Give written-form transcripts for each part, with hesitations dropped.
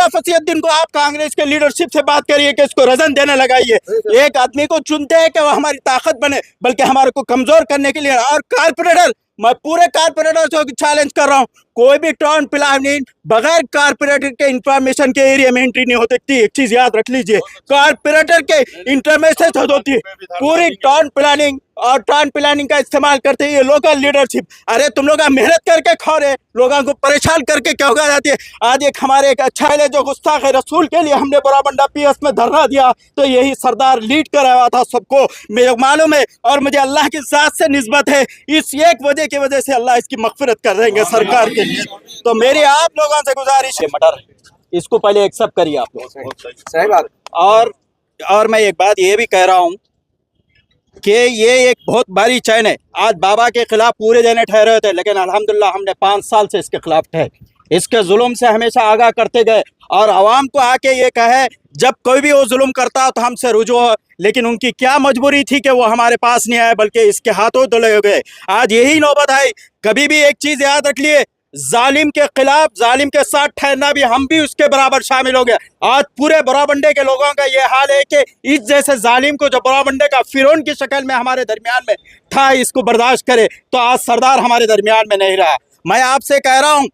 शराफ असीउद्दीन को आप कांग्रेस के लीडरशिप से बात करिए कि इसको रजन देने लगाइए। एक आदमी को चुनते हैं कि वो हमारी ताकत बने, बल्कि हमारे को कमजोर करने के लिए। और कारपोरेटर, मैं पूरे कारपोरेटर से चैलेंज कर रहा हूँ, कोई भी टाउन प्लानिंग बगैर कारपोरेटर के इंफॉर्मेशन के एरिया में एंट्री नहीं हो सकती। एक चीज याद रख लीजिए, कारपोरेटर के इंफॉर्मेशन होती है। पूरी टाउन प्लानिंग और टाउन प्लानिंग का इस्तेमाल करते हैं ये लोकल लीडरशिप। अरे तुम लोग मेहनत करके खा रहे, लोगों को परेशान करके क्या होगा जाती है। आज एक हमारे एक अच्छा है जो गुस्ताख रसूल के लिए हमने बोराबंडा पीएस में धरना दिया, तो यही सरदार लीड कर रहा था सबको, मुझे मालूम है। और मुझे अल्लाह की जात से निस्बत है, इस एक वजह की वजह से अल्लाह इसकी मगफिरत कर देंगे सरकार के लिए। तो मेरी आप लोगों से गुजारिश है, मटर इसको पहले एक्सेप्ट करिए आप लोग। सही बात। और मैं एक बात ये भी कह रहा हूँ कि ये एक बहुत बड़ी चैन है। आज बाबा के खिलाफ पूरे जने ठहरे थे, लेकिन अल्हम्दुलिल्लाह हमने 5 साल से इसके खिलाफ ठहरे, इसके जुल्म से हमेशा आगाह करते गए। और आवाम को आके ये कहे जब कोई भी वो जुल्म करता तो हमसे रुजू हो, लेकिन उनकी क्या मजबूरी थी कि वो हमारे पास नहीं आए, बल्कि इसके हाथों धुले गए। आज यही नौबत आई। कभी भी एक चीज याद रख लिए, जालिम के खिलाफ, जालिम के साथ ठहरना भी, हम भी उसके बराबर शामिल हो गए। आज पूरे बोराबंडे के लोगों का ये हाल है कि इस जैसे जालिम को जो बोराबंडे का फिरौन की शक्ल में हमारे दरमियान में था, इसको बर्दाश्त करे, तो आज सरदार हमारे दरमियान में नहीं रहा। मैं आपसे कह रहा हूँ,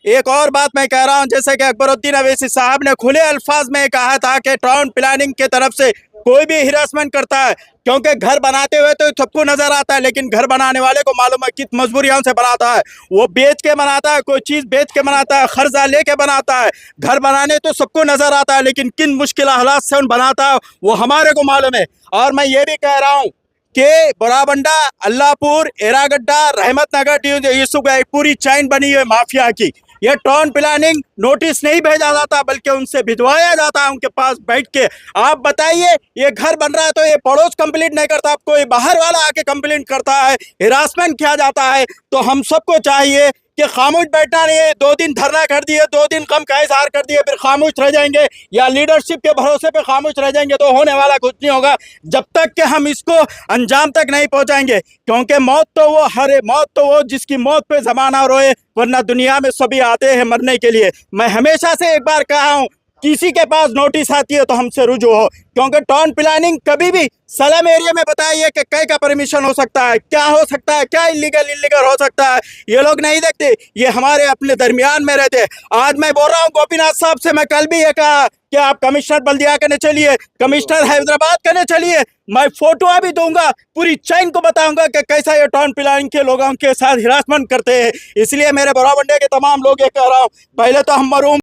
एक और बात मैं कह रहा हूँ, जैसे कि अकबरुद्दीन अवैसी साहब ने खुले अल्फाज में कहा था कि टाउन प्लानिंग के तरफ से कोई भी हिरासमेंट करता है, क्योंकि घर बनाते हुए तो सबको नजर आता है, लेकिन घर बनाने वाले को मालूम है कित मजबूरियों से बनाता है। वो बेच के बनाता है, कोई चीज बेच के बनाता है, कर्जा लेके बनाता है। घर बनाने तो सबको नजर आता है, लेकिन किन मुश्किल हालात से उन बनाता है वो हमारे को मालूम है। और मैं ये भी कह रहा हूँ कि बोराबंडा, अल्लाहपुर, एरागड्डा, रहमत नगर, यूसुफ एक पूरी चैन बनी है माफिया की। ये टाउन प्लानिंग नोटिस नहीं भेजा जाता, बल्कि उनसे भिजवाया जाता है उनके पास बैठ के। आप बताइए, ये घर बन रहा है तो ये पड़ोस कंप्लीट नहीं करता, आपको ये बाहर वाला आके कंप्लीट करता है, हिरासमेंट किया जाता है। तो हम सबको चाहिए कि खामोश बैठना नहीं है। 2 दिन धरना कर दिए, 2 दिन गम का इजहार कर दिए, फिर खामोश रह जाएंगे, या लीडरशिप के भरोसे पे खामोश रह जाएंगे, तो होने वाला कुछ नहीं होगा जब तक कि हम इसको अंजाम तक नहीं पहुंचाएंगे। क्योंकि मौत तो वो जिसकी मौत पे जमाना रोए, वरना दुनिया में सभी आते हैं मरने के लिए। मैं हमेशा से एक बार कहा हूँ, किसी के पास नोटिस आती है तो हमसे रुजू हो, क्योंकि टाउन प्लानिं कभी भी सलम एरिया में बताइए कि कई का परमिशन हो सकता है, क्या हो सकता है, क्या इलीगल हो सकता है, ये लोग नहीं देखते, ये हमारे अपने दरमियान में रहते। आज मैं बोल रहा हूँ गोपीनाथ साहब से, मैं कल भी ये कहा कि आप कमिश्नर बल्दिया करने चलिए, कमिश्नर हैदराबाद करने चलिए, मैं फोटो भी दूंगा, पूरी चैन को बताऊंगा कि कैसा ये टाउन प्लानिंग के लोगों के साथ हिरासमेंट करते हैं। इसलिए मेरे बोराबंडे के तमाम लोग ये कह रहा हूँ, पहले तो हम मरूम